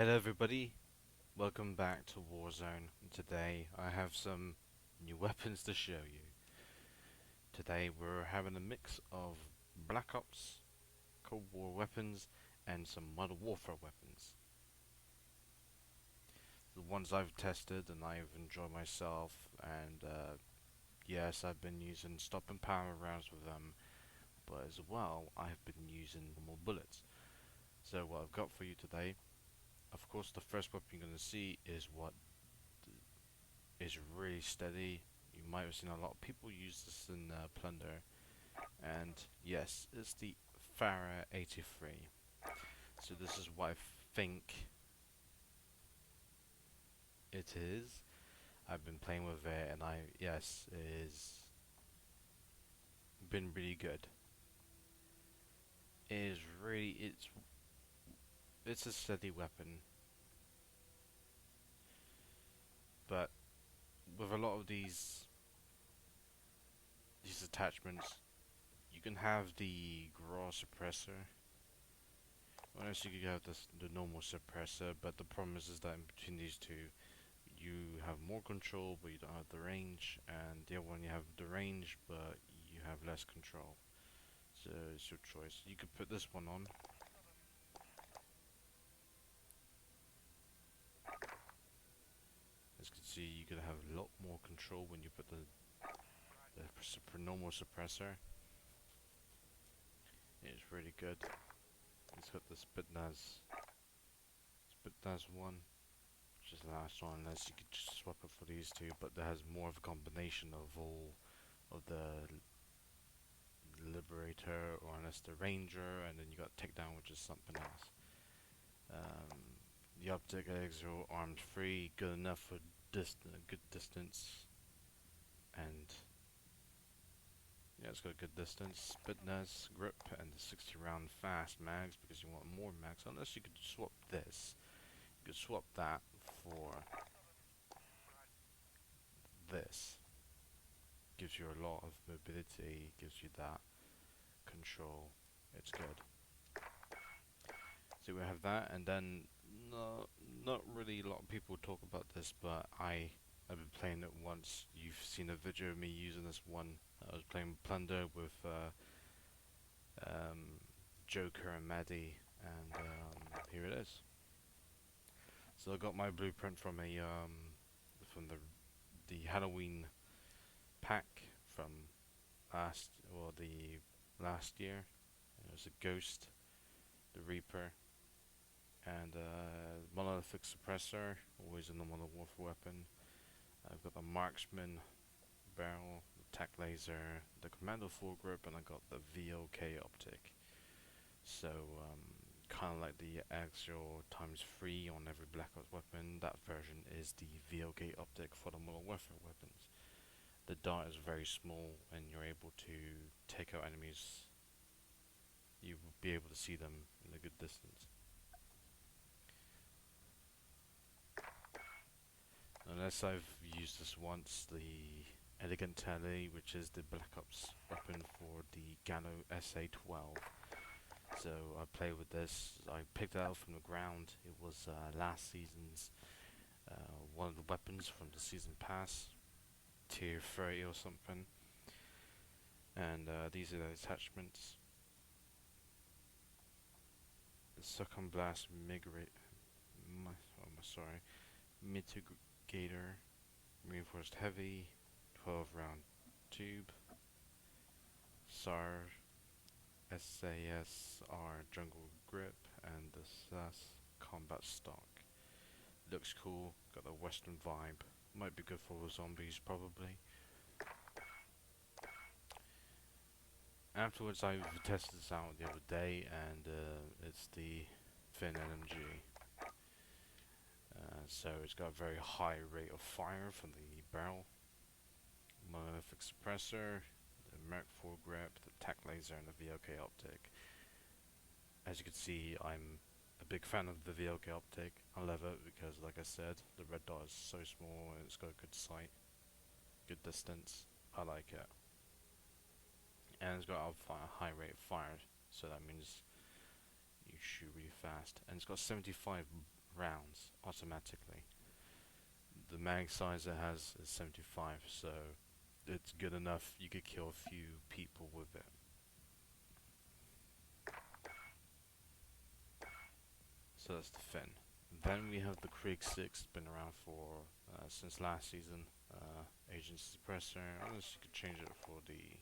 Hello everybody, welcome back to Warzone. Today I have some new weapons to show you. Today we're having a mix of Black Ops, Cold War weapons and some Modern Warfare weapons. The ones I've tested and I've enjoyed myself, and yes, I've been using stop and power rounds with them, but as well I've been using normal bullets. So what I've got for you today, of course the first weapon you're going to see is what is really steady. You might have seen a lot of people use this in Plunder, and yes, it's the Farah 83. So this is what I think it is. I've been playing with it, and yes, it is been really good. It is really it's a steady weapon, but with a lot of these attachments, you can have the garage suppressor. Or else you could have the normal suppressor, but the problem is that in between these two, you have more control, but you don't have the range, and the other one you have the range, but you have less control. So it's your choice. You could put this one on. As you can see, you could have a lot more control when you put the normal suppressor. It's really good. It's got the Spitnaz one, which is the last one, unless you could just swap it for these two, but there has more of a combination of all of the Liberator, or unless the Ranger, and then you got Takedown, which is something else. The optic eggs are armed free, good enough for good distance, and yeah, it's got a good distance. Spitness grip and the 60 round fast mags because you want more mags. Unless you could swap this, you could swap that for this. Gives you a lot of mobility, gives you that control. It's good. So we have that, and then not really a lot of people talk about this, but I've been playing it once. You've seen a video of me using this one. I was playing Plunder with um, Joker and Maddie, and here it is. So I got my blueprint from the Halloween pack from the last year. It was a Ghost, the Reaper, and monolithic suppressor, always a normal warfare weapon. I've got the marksman barrel, the tac laser, the commando foregrip, and I got the VOK optic. So kind of like the axial times 3 on every Black Ops weapon, that version is the VOK optic for the modern warfare weapons. The dart is very small, and you're able to take out enemies. You will be able to see them in a good distance. Unless I've used this once, the Elegant Tele, which is the Black Ops weapon for the Gallo SA-12. So I played with this. I picked it up from the ground. It was last season's one of the weapons from the season pass, tier 30 or something. And these are the attachments. The Succum Blast Mitigator, Reinforced Heavy, 12 round tube, SAR, SASR Jungle Grip, and the SAS Combat Stock. Looks cool, got the western vibe. Might be good for zombies probably. Afterwards I tested this out the other day, and it's the Fin LMG. So it's got a very high rate of fire from the barrel, monolithic suppressor, the Merc foregrip, the tac laser, and the VOK optic. As you can see, I'm a big fan of the VOK optic. I love it because, like I said, the red dot is so small and it's got a good sight, good distance. I like it. And it's got a high rate of fire, so that means you shoot really fast. And it's got 75 rounds automatically. The mag size it has is 75, so it's good enough. You could kill a few people with it. So that's the Finn. Then we have the Krieg 6, been around for since last season. Agent Suppressor, unless you could change it for the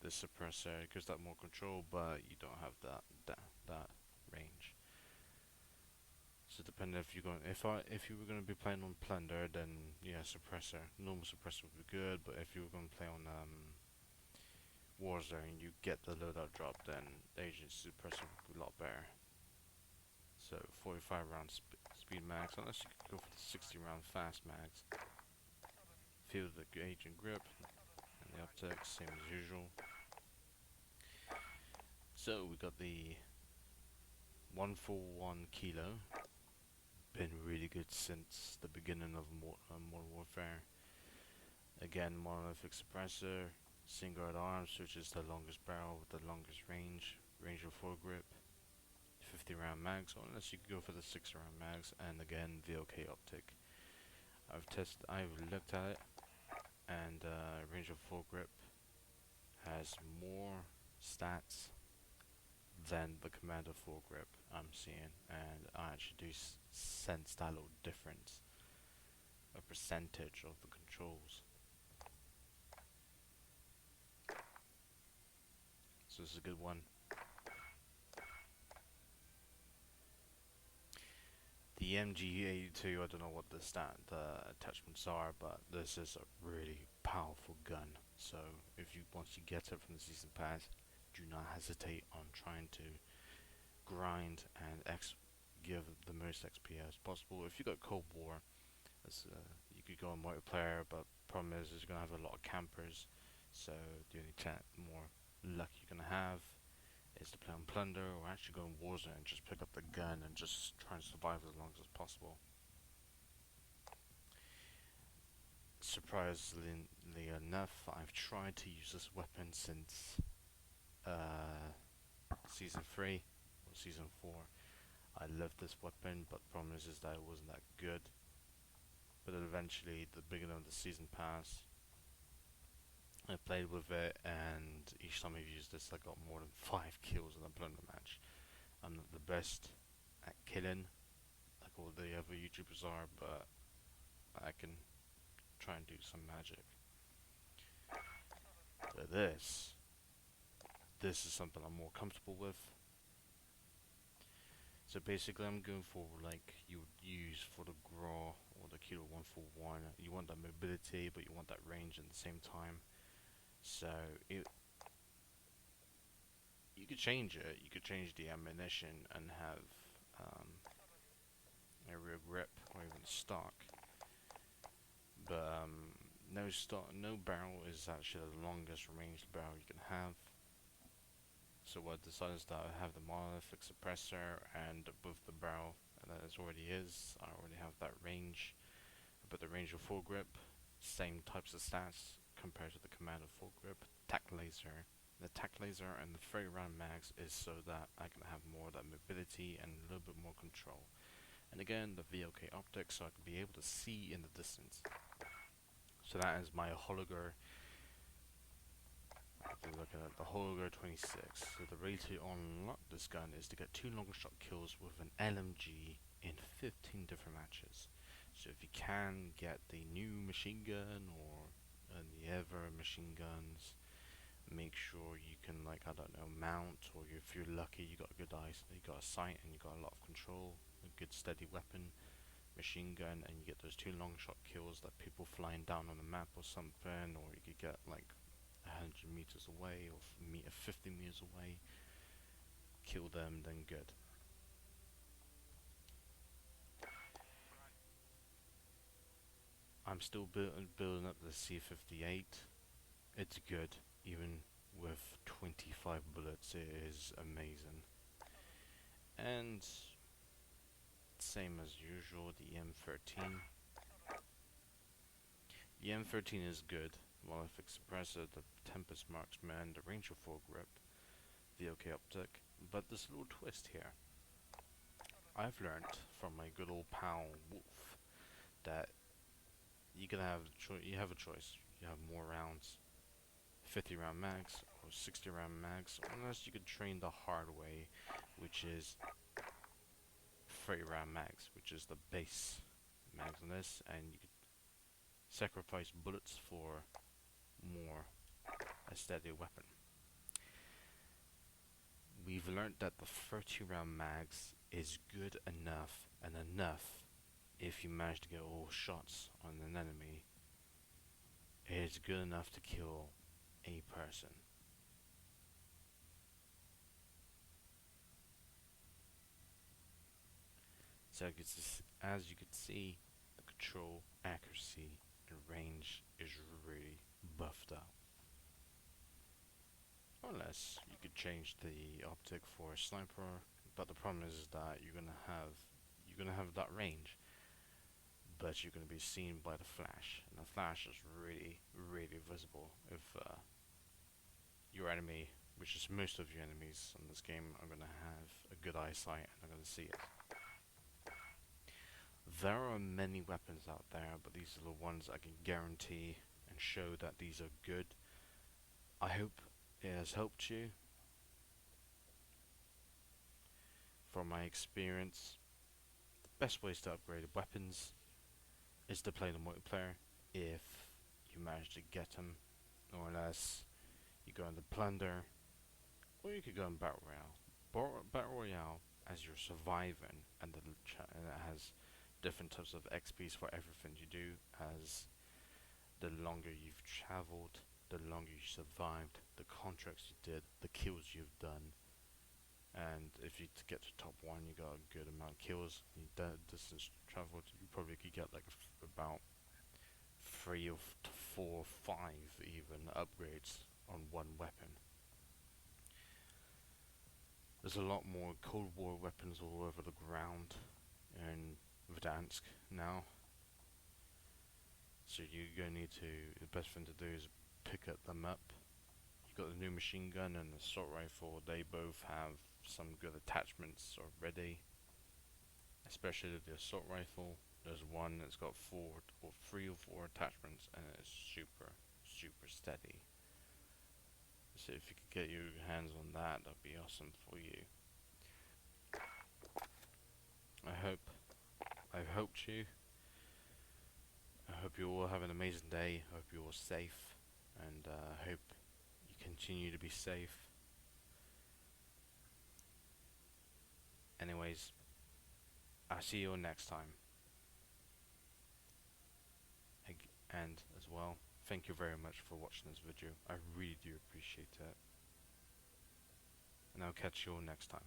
suppressor, it gives that more control, but you don't have that range. So depending if you're going, if you were going to be playing on Plunder, then yeah, suppressor, normal suppressor would be good. But if you were going to play on Warzone, you get the loadout drop, then Agent Suppressor would be a lot better. So 45 round speed mags, unless you could go for the 60 round fast mags. Feel the agent grip and the optics, same as usual. So we got the 141 kilo. Been really good since the beginning of Modern Warfare. Again, monolithic suppressor, single arms, which is the longest barrel with the longest range of foregrip. 50 round mags, unless you could go for the 60 round mags, and again VOK optic. I've looked at it, and range of foregrip has more stats than the commander foregrip I'm seeing, and I actually do sense that little difference, a percentage of the controls. So this is a good one. The MG82, I don't know what the attachments are, but this is a really powerful gun. So if you once you get it from the season pass, do not hesitate on trying to grind and give the most XP as possible. If you got Cold War, you could go on multiplayer, but problem is you're gonna have a lot of campers. So the only more luck you're gonna have is to play on Plunder, or actually go in Warzone and just pick up the gun and just try and survive as long as possible. Surprisingly enough, I've tried to use this weapon since Season 3 or Season 4. I loved this weapon, but the problem is that it wasn't that good. But eventually, the beginning of the Season Pass, I played with it, and each time I've used this, I got more than 5 kills in a Plunder match. I'm not the best at killing, like all the other YouTubers are, but I can try and do some magic. So this is something I'm more comfortable with. So basically I'm going for like you would use for the GRAW or the Kilo 141. You want that mobility, but you want that range at the same time. So you could change it. You could change the ammunition and have a real grip or even stock. But no barrel is actually the longest ranged barrel you can have. So what I decided is that I have the monolithic suppressor, and with the barrel that it already is, I already have that range. But the range of foregrip, same types of stats compared to the commander foregrip. Tac laser. The tac laser and the 30 round mags is so that I can have more of that mobility and a little bit more control. And again, the VOK optics, so I can be able to see in the distance. So that is my Hologer. Look at it, the Hologer 26. So the way to unlock this gun is to get 2 long shot kills with an LMG in 15 different matches. So if you can get the new machine gun or the ever machine guns, make sure you can, like, I don't know, mount, or if you're lucky you got a good you got a sight and you got a lot of control, a good steady weapon, machine gun, and you get those 2 long shot kills, like people flying down on the map or something, or you could get like 100 meters away or 50 meters away, kill them, then good. I'm still building up the C58. It's good, even with 25 bullets. It is amazing. And same as usual, the M13. The M13 is good. Monolithic suppressor, the Tempest marksman, the range of foregrip, VOK optic. But there's a little twist here. I've learned from my good old pal Wolf that you can have you have a choice. You have more rounds, 50 round mags or 60 round mags, unless you could train the hard way, which is 30 round mags, which is the base mags on this, and you could sacrifice bullets for more a steady weapon. We've learned that the 30 round mags is good enough, and enough if you manage to get all shots on an enemy. It is good enough to kill a person. So as you can see, the control, accuracy, and range is really buffed up. Unless you could change the optic for a sniper, but the problem is that you're gonna have that range, but you're gonna be seen by the flash, and the flash is really visible if your enemy, which is most of your enemies in this game, are gonna have a good eyesight and are gonna see it. There are many weapons out there, but these are the ones I can guarantee and show that these are good. I hope it has helped you. From my experience, the best ways to upgrade weapons is to play the multiplayer if you manage to get them, or unless you go into plunder, or you could go in battle royale. Battle royale, as you're surviving, and and it has different types of XPs for everything you do, as the longer you've traveled, the longer you survived, the contracts you did, the kills you've done, and if you get to top 1, you got a good amount of kills, you distance traveled, you probably could get like about 3 or 4 or 5 even upgrades on one weapon. There's a lot more Cold War weapons all over the ground in Verdansk now. So you're gonna need to, the best thing to do is pick them up. You got the new machine gun and the assault rifle, they both have some good attachments already. Especially the assault rifle, there's one that's got 3 or 4 attachments, and it's super steady. So if you could get your hands on that, that'd be awesome for you. I've helped you. I hope you all have an amazing day. I hope you're all safe, and I hope you continue to be safe. Anyways, I'll see you all next time. And as well, thank you very much for watching this video. I really do appreciate it. And I'll catch you all next time.